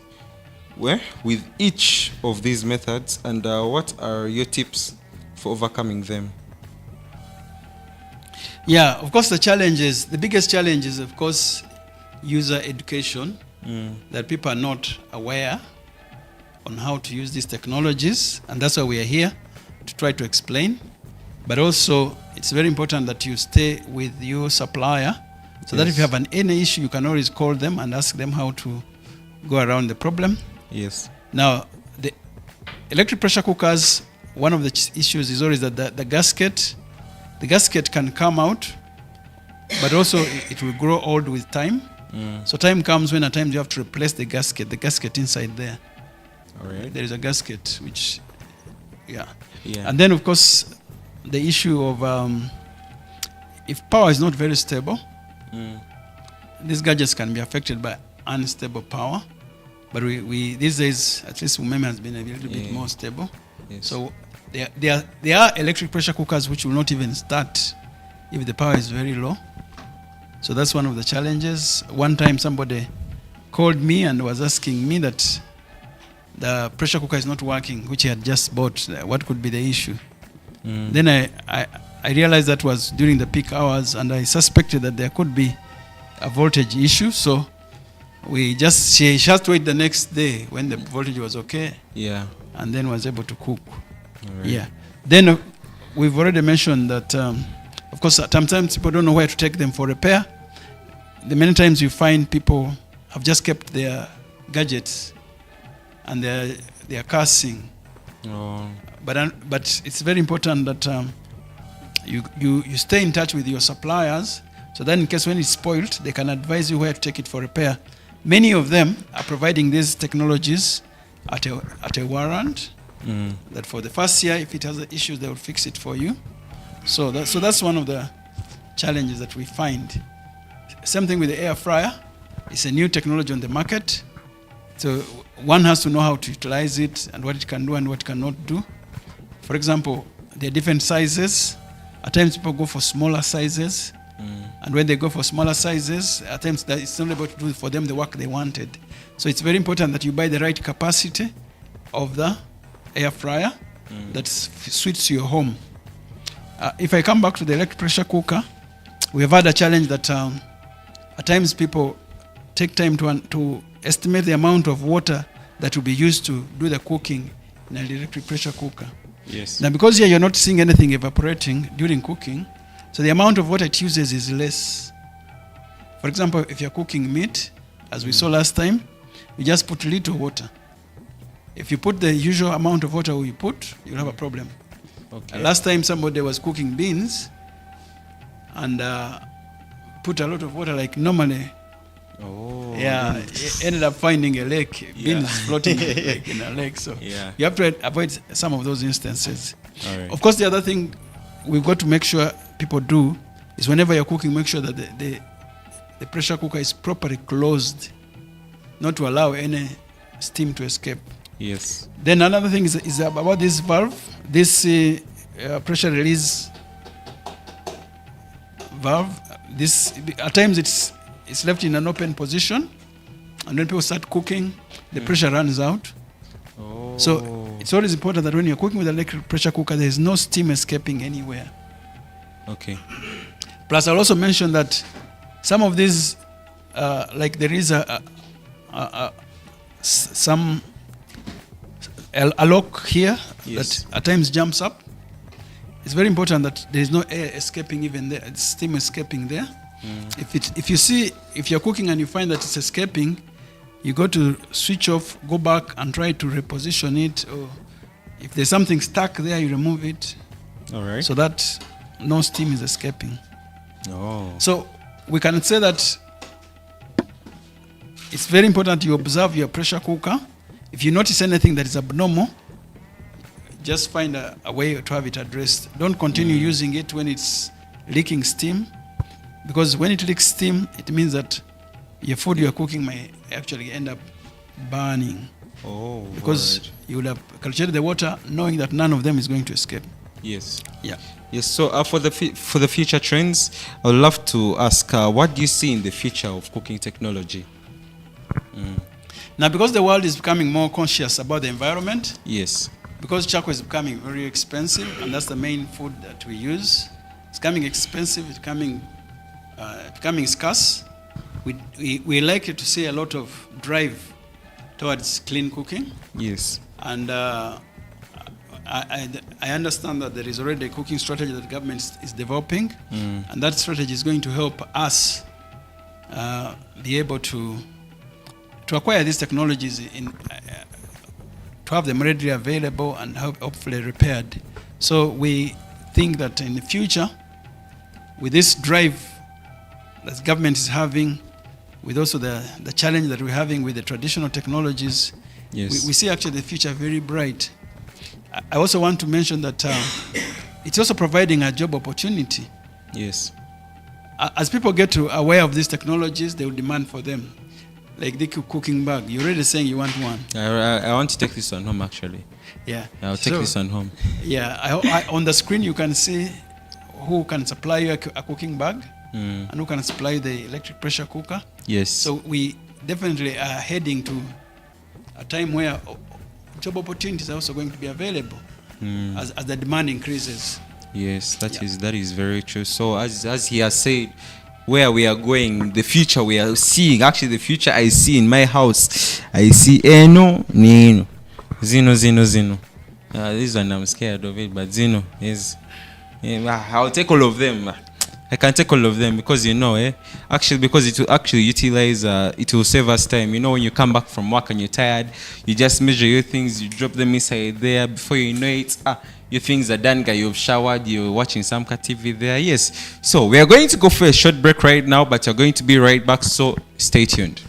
with each of these methods, and what are your tips for overcoming them? Yeah, of course, the biggest challenge is, of course, user education, that people are not aware on how to use these technologies, and that's why we are here to try to explain. But also, it's very important that you stay with your supplier, so that if you have any issue, you can always call them and ask them how to go around the problem. Yes. Now, the electric pressure cookers, one of the issues is always that the gasket can come out, but also it will grow old with time. So time comes when at times you have to replace the gasket inside there. All right. There is a gasket which, yeah. Yeah. And then, of course, the issue of if power is not very stable, these gadgets can be affected by unstable power. But we these days, at least umeme has been a little bit more stable. Yes. So there are electric pressure cookers which will not even start if the power is very low. So that's one of the challenges. One time somebody called me and was asking me that the pressure cooker is not working, which he had just bought. What could be the issue? Then I realized that was during the peak hours, and I suspected that there could be a voltage issue. So she just wait the next day when the voltage was okay. Yeah. And then was able to cook. All right. Yeah. Then we've already mentioned that, of course, sometimes people don't know where to take them for repair. The many times you find people have just kept their gadgets and they're cursing. Oh. But it's very important that you stay in touch with your suppliers, so that in case when it's spoiled, they can advise you where to take it for repair. Many of them are providing these technologies at a warrant, that for the first year, if it has issues, they will fix it for you. So that's one of the challenges that we find. Same thing with the air fryer. It's a new technology on the market. So one has to know how to utilize it and what it can do and what it cannot do. For example, there are different sizes. At times people go for smaller sizes. And when they go for smaller sizes, at times it's not able to do for them the work they wanted. So it's very important that you buy the right capacity of the air fryer that suits your home. If I come back to the electric pressure cooker, we have had a challenge that at times people take time to estimate the amount of water that will be used to do the cooking in an electric pressure cooker. Yes. Now, because here you're not seeing anything evaporating during cooking, so the amount of water it uses is less. For example, if you're cooking meat, as we saw last time, you just put little water. If you put the usual amount of water you put, you'll have a problem. Okay. Last time somebody was cooking beans and put a lot of water like normally. Oh. Yeah, he ended up finding a lake, beans floating like in a lake. So you have to avoid some of those instances. All right. Of course, the other thing we've got to make sure people do is whenever you're cooking, make sure that the pressure cooker is properly closed, not to allow any steam to escape. Yes. Then another thing is about this valve, this pressure release valve. This at times it's left in an open position, and when people start cooking, the pressure runs out. Oh. So it's always important that when you're cooking with an electric pressure cooker, there is no steam escaping anywhere. Okay. Plus, I'll also mention that some of these, like there is a lock here Yes. that at times jumps up. it's very important that there is no air escaping even there, steam escaping there. If you're cooking and you find that it's escaping, you go to switch off, go back and try to reposition it, or if there's something stuck there, you remove it. All right. So that no steam is escaping. Oh. So we can say that it's very important you observe your pressure cooker. If you notice anything that is abnormal, just find a way to have it addressed. Don't continue using it when it's leaking steam, because when it leaks steam, it means that your food you're cooking may actually end up burning, Oh. because alright. you will have calculated the water knowing that none of them is going to escape. Yes. Yeah. Yes. So for the future trends, I would love to ask, what do you see in the future of cooking technology? Now, because the world is becoming more conscious about the environment, Yes. because charcoal is becoming very expensive, and that's the main food that we use. It's becoming expensive, it's becoming scarce. We like to see a lot of drive towards clean cooking. Yes. And I understand that there is already a cooking strategy that the government is developing, and that strategy is going to help us be able to acquire these technologies to have them readily available and hopefully repaired. So we think that in the future, with this drive that the government is having, with also the challenge that we're having with the traditional technologies, Yes. we see actually the future very bright. I also want to mention that it's also providing a job opportunity. Yes. As people get aware of these technologies, they will demand for them. Like the cooking bag, you're already saying you want one. I want to take this one home, actually. Yeah. I'll take this one home. Yeah. On the screen, you can see who can supply you a cooking bag and who can supply the electric pressure cooker. Yes. So we definitely are heading to a time where job opportunities are also going to be available as the demand increases. Yes, that is very true. So as he has said, where we are going, the future we are seeing, actually the future I see in my house, I see Eno, Nino, Zino. This one I'm scared of it, but Zino is, I'll take all of them. I can take all of them because actually because it will actually utilize, it will save us time. When you come back from work and you're tired, you just measure your things, you drop them inside there. Before you know it, your things are done, guy. You've showered, you're watching some TV there. Yes. So we are going to go for a short break right now, but you're going to be right back. So stay tuned.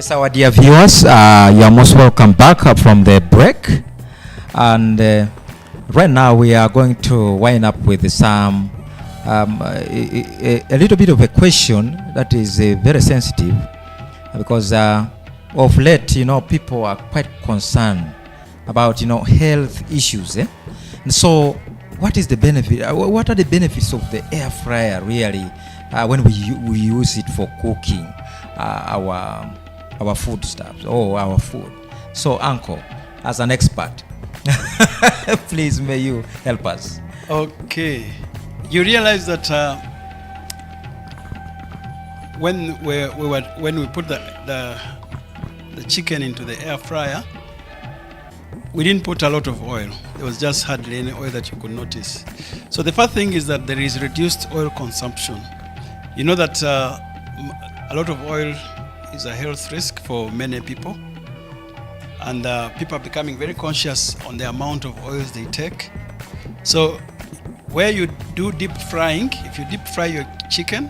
Yes, our dear viewers, you are most welcome back from the break. And right now we are going to wind up with some a little bit of a question that is very sensitive, because of late, people are quite concerned about, health issues. And so what is the benefit? What are the benefits of the air fryer really when we use it for cooking our food stuff or our food? So, Uncle, as an expert, please may you help us. Okay. You realize that when we put the chicken into the air fryer, we didn't put a lot of oil. There was just hardly any oil that you could notice. So the first thing is that there is reduced oil consumption. You know that a lot of oil is a health risk for many people, and people are becoming very conscious on the amount of oils they take. So where you do deep frying, if you deep fry your chicken,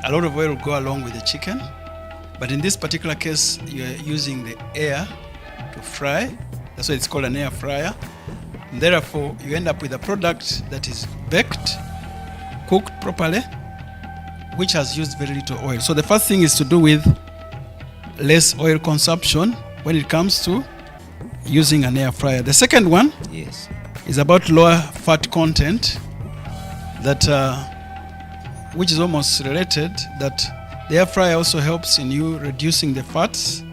a lot of oil will go along with the chicken. But in this particular case, you're using the air to fry. That's why it's called an air fryer. And therefore, you end up with a product that is baked, cooked properly, which has used very little oil. So the first thing is to do with less oil consumption when it comes to using an air fryer. The second one is about lower fat content, that which is almost related, that the air fryer also helps in you reducing the fats.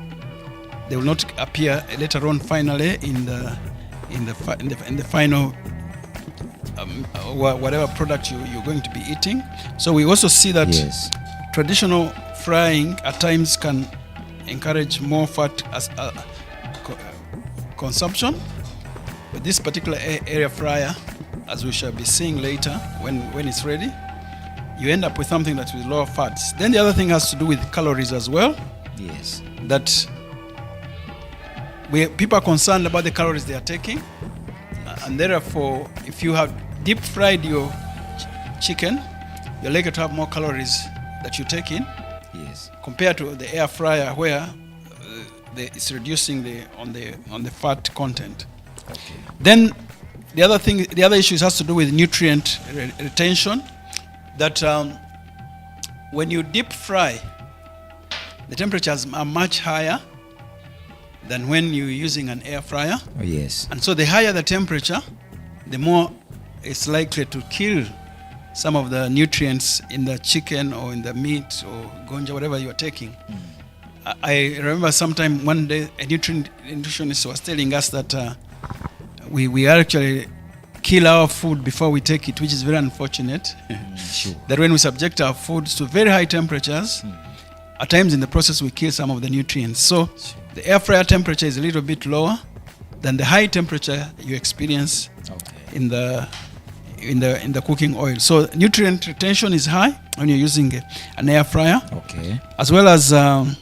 They will not appear later on finally in the final whatever product you're going to be eating. So we also see that traditional frying at times can encourage more fat consumption. But this particular air fryer, as we shall be seeing later when it's ready, you end up with something that's with lower fats. Then the other thing has to do with calories as well. Yes. That people are concerned about the calories they are taking. And therefore, if you have deep fried your chicken, you're likely to have more calories that you take in. Yes. Compared to the air fryer, where it's reducing on the fat content. Okay. Then the other issue has to do with nutrient retention. That when you deep fry, the temperatures are much higher than when you're using an air fryer. Oh, yes. And so the higher the temperature, the more it's likely to kill some of the nutrients in the chicken or in the meat or gonja, whatever you're taking. I remember sometime one day a nutritionist was telling us that we actually kill our food before we take it, which is very unfortunate. Sure. That when we subject our foods to very high temperatures, at times in the process we kill some of the nutrients. So the air fryer temperature is a little bit lower than the high temperature you experience in the cooking oil. So nutrient retention is high when you're using an air fryer. Okay. As well as the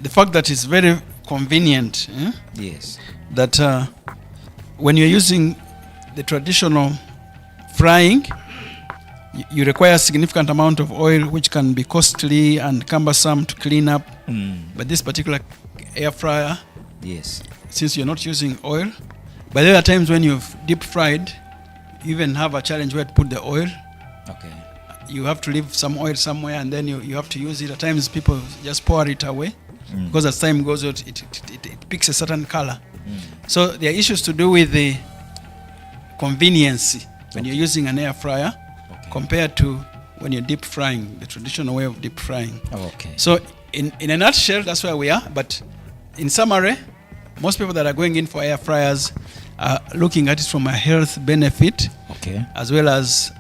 fact that it's very convenient. Yes. That when you're using the traditional frying, you require a significant amount of oil, which can be costly and cumbersome to clean up. But this particular air fryer, since you're not using oil, but there are times when you've deep fried, you even have a challenge where to put the oil. Okay. You have to leave some oil somewhere, and then you have to use it. At times people just pour it away, because as time goes on, it picks a certain color. So there are issues to do with the convenience when you're using an air fryer compared to when you're deep frying, the traditional way of deep frying. Okay. So in a nutshell, that's where we are. But in summary, most people that are going in for air fryers are looking at it from a health benefit, as well as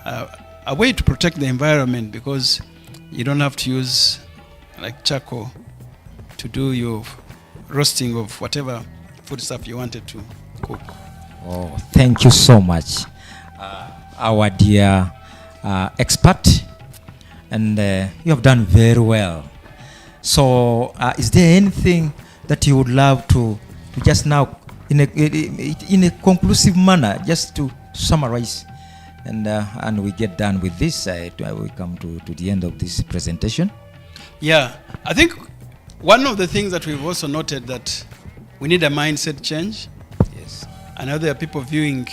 a way to protect the environment, because you don't have to use like charcoal to do your roasting of whatever food stuff you wanted to cook. Oh, thank you so much, our dear expert, and you have done very well. So, is there anything that you would love to just now, in a conclusive manner, just to summarize and we get done with this. We come to the end of this presentation. Yeah, I think one of the things that we've also noted that we need a mindset change. Yes. I know there are people viewing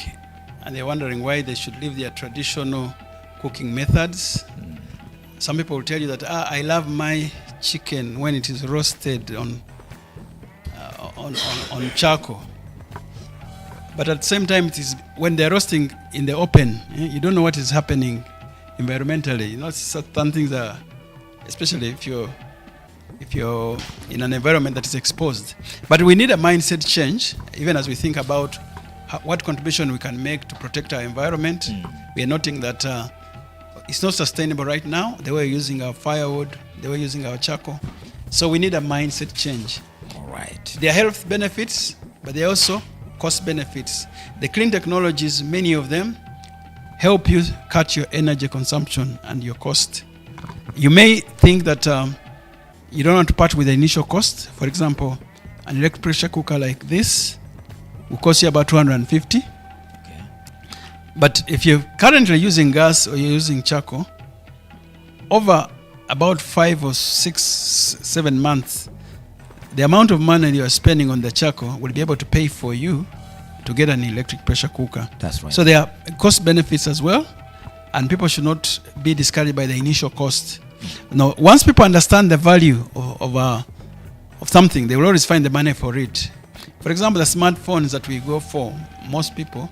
and they're wondering why they should leave their traditional cooking methods. Some people will tell you that I love my chicken when it is roasted on charcoal. But at the same time, it is when they're roasting in the open, you don't know what is happening environmentally. You know, certain things are, especially if you're in an environment that is exposed. But we need a mindset change, even as we think about what contribution we can make to protect our environment. We are noting that it's not sustainable right now, the way we're using our firewood, the way we're using our charcoal. So we need a mindset change. All right. There are health benefits, but there are also cost benefits. The clean technologies, many of them, help you cut your energy consumption and your cost. You may think that you don't want to part with the initial cost. For example, an electric pressure cooker like this will cost you about 250. Okay. But if you're currently using gas or you're using charcoal, over about 5 or 6, 7 months, the amount of money you're spending on the charcoal will be able to pay for you to get an electric pressure cooker. That's right. So there are cost benefits as well, and people should not be discouraged by the initial cost. Now, once people understand the value of something, they will always find the money for it. For example, the smartphones that we go for, most people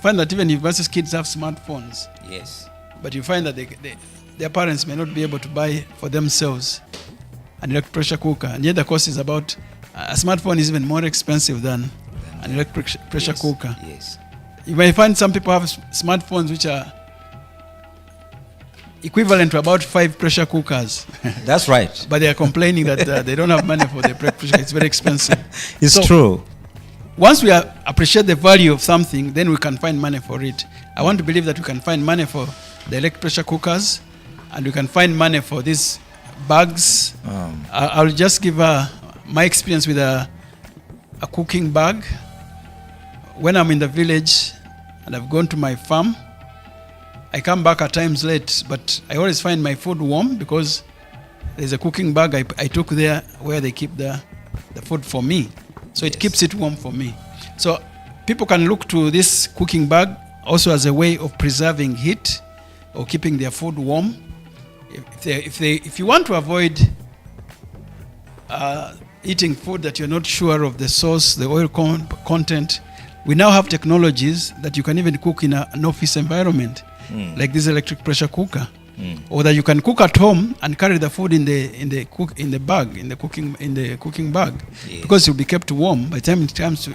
find that even university kids have smartphones, Yes. but you find that their parents may not be able to buy for themselves an electric pressure cooker, and yet the cost is about a smartphone is even more expensive than an electric pressure cooker. Yes. You may find some people have smartphones which are equivalent to about 5 pressure cookers, That's right. but they are complaining that they don't have money for the pressure. It's very expensive. It's So, true. Once we appreciate the value of something, then we can find money for it. I want to believe that we can find money for the electric pressure cookers, and we can find money for these bags. I'll just give my experience with a cooking bag. When I'm in the village and I've gone to my farm, I come back at times late, but I always find my food warm because there's a cooking bag I took there where they keep the food for me. So it keeps it warm for me. So people can look to this cooking bag also as a way of preserving heat or keeping their food warm. If you want to avoid eating food that you're not sure of the source, the oil content, we now have technologies that you can even cook in an office environment, like this electric pressure cooker, or that you can cook at home and carry the food in the cooking bag, Yes. because it will be kept warm. By the time it comes to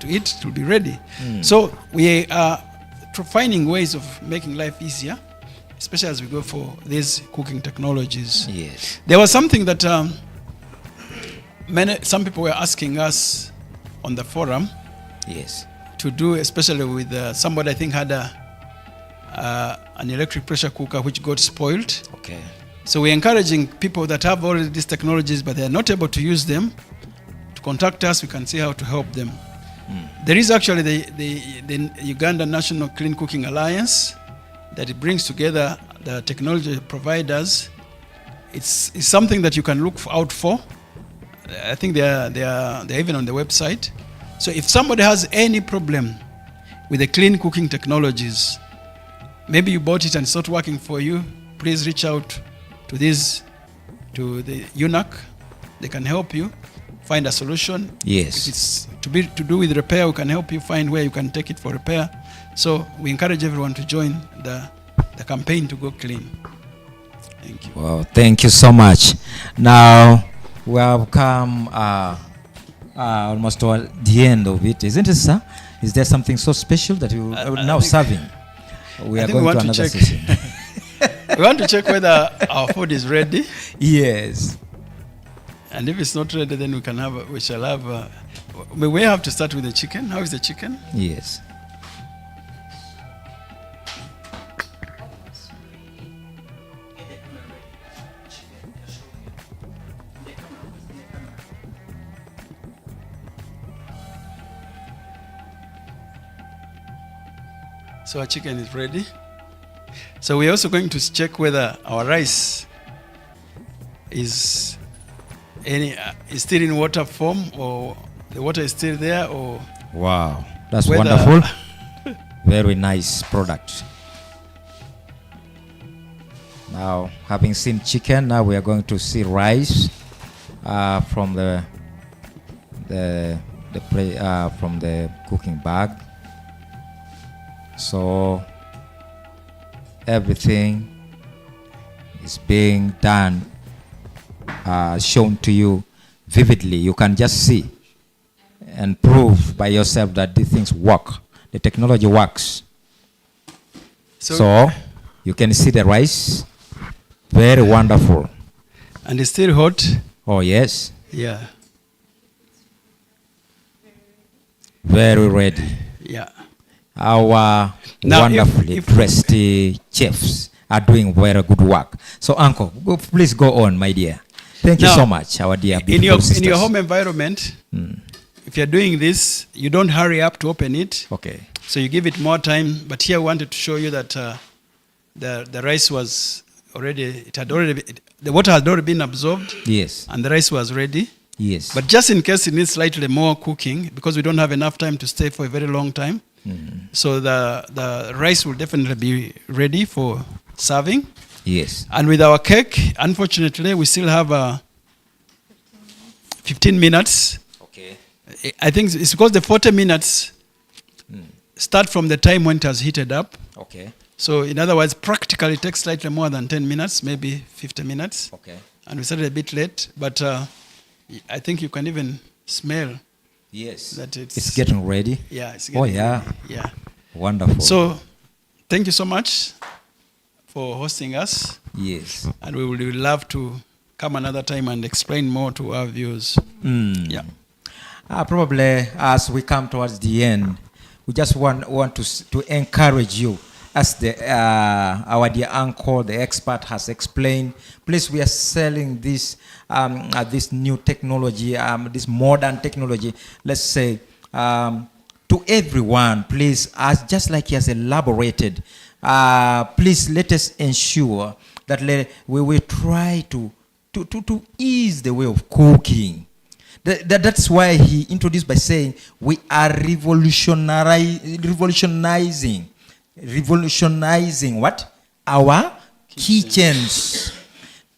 eat, it will be ready. So we are finding ways of making life easier, especially as we go for these cooking technologies. Yes. There was something that some people were asking us on the forum Yes. to do, especially with somebody I think had an electric pressure cooker which got spoiled. Okay. So we're encouraging people that have already these technologies but they are not able to use them to contact us. We can see how to help them. There is actually the Uganda National Clean Cooking Alliance that it brings together the technology providers. It's something that you can look out for. I think they're even on the website. So if somebody has any problem with the clean cooking technologies, maybe you bought it and it's not working for you, please reach out to the UNAC. They can help you find a solution. Yes. If it's to do with repair, we can help you find where you can take it for repair. So we encourage everyone to join the campaign to go clean. Thank you. Well, thank you so much. Now we have come almost to the end of it, isn't it, sir? Is there something so special that you are now serving? We I are think we going to want to another check. session. We want to check whether our food is ready, Yes. and if it's not ready, then we shall have. We have to start with the chicken. How is the chicken? Yes. So our chicken is ready. So we're also going to check whether our rice is is still in water form, or the water is still there, or Wow, that's whether- wonderful. Very nice product. Now, having seen chicken, now we are going to see rice from from the cooking bag. So everything is being done, shown to you vividly. You can just see and prove by yourself that these things work. The technology works. So you can see the rice. Very wonderful. and it's still hot. Oh, yes. Yeah, Very ready. yeah. Our Now, wonderfully if- dressed chefs are doing very good work. So, Uncle, please go on, my dear. Thank you Now, so much, our dear In beautiful your sisters. home environment, if you're doing this, you don't hurry up to open it. Okay. So you give it more time. But here I wanted to show you that the rice was already, the water had already been absorbed, Yes. and the rice was ready. Yes. But just in case it needs slightly more cooking, because we don't have enough time to stay for a very long time, so the rice will definitely be ready for serving. Yes. And with our cake, unfortunately, we still have 15 minutes. Okay. I think it's because the 40 minutes start from the time when it has heated up. Okay. So in other words, practically it takes slightly more than 10 minutes, maybe 50 minutes. Okay. And we started a bit late, but I think you can even smell Yes. that It's getting ready. yeah, it's Oh, getting yeah. ready. Yeah. Wonderful. So thank you so much for hosting us, yes. and we would love to come another time and explain more to our viewers. Yeah. Probably as we come towards the end, we just want to encourage you, as our dear uncle, the expert, has explained. Please, we are selling this this new technology, this modern technology. Let's say to everyone. Please, as just like he has elaborated, please let us ensure that we will try to ease the way of cooking. That's why he introduced by saying we are revolutionizing what? Our kitchens.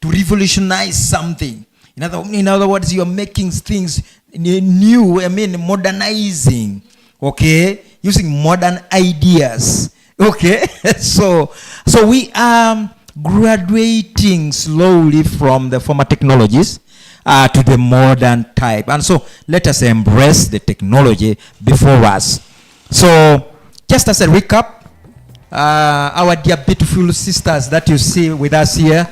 To revolutionize something. In other words, you're making things new, modernizing, okay? Using modern ideas, okay? So we are graduating slowly from the former technologies to the modern type. And so let us embrace the technology before us. So just as a recap, our dear beautiful sisters that you see with us here,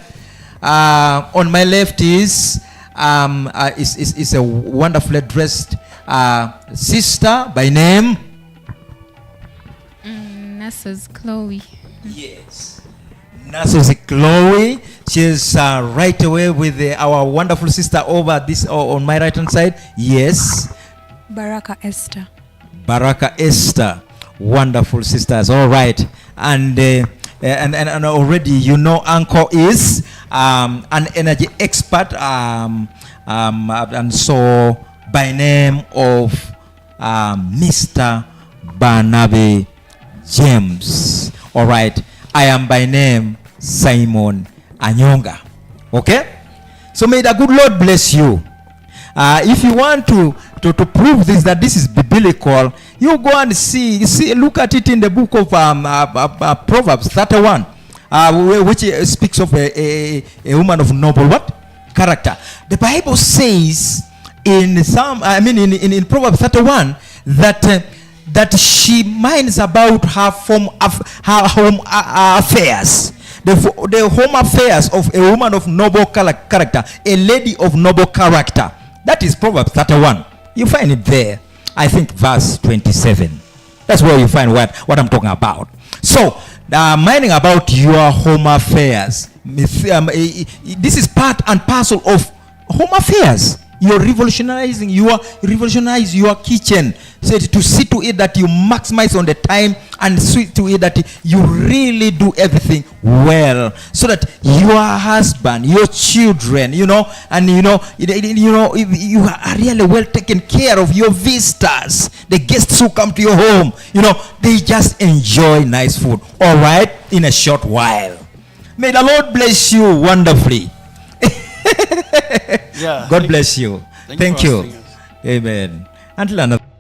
on my left is a wonderfully dressed sister by name. Nurses Chloe. Yes. Nurses Chloe. She's right away with our wonderful sister over this on my right hand side. Yes. Baraka Esther. Baraka Esther. Wonderful sisters. All right. And already you know Uncle is an energy expert, and so by name of Mr. Barnaby James. All right. I am by name Simon Anyonga. Okay? So may the good Lord bless you. If you want to prove this, that this is biblical, you go and see, look at it in the book of Proverbs 31, which speaks of a woman of noble what? Character. The Bible says in in Proverbs 31 that she minds about her home affairs. The home affairs of a woman of noble character, a lady of noble character. That is Proverbs 31. You find it there. I think verse 27. That's where you find what I'm talking about. So, minding about your home affairs. This is part and parcel of home affairs. You're revolutionize your kitchen. So to see to it that you maximize on the time, and see to it that you really do everything well, so that your husband, your children, and you are really well taken care of. Your visitors, the guests who come to your home, they just enjoy nice food. All right, in a short while. May the Lord bless you wonderfully. Yeah. God bless you. Thank you for you. hosting us. Amen. Until another.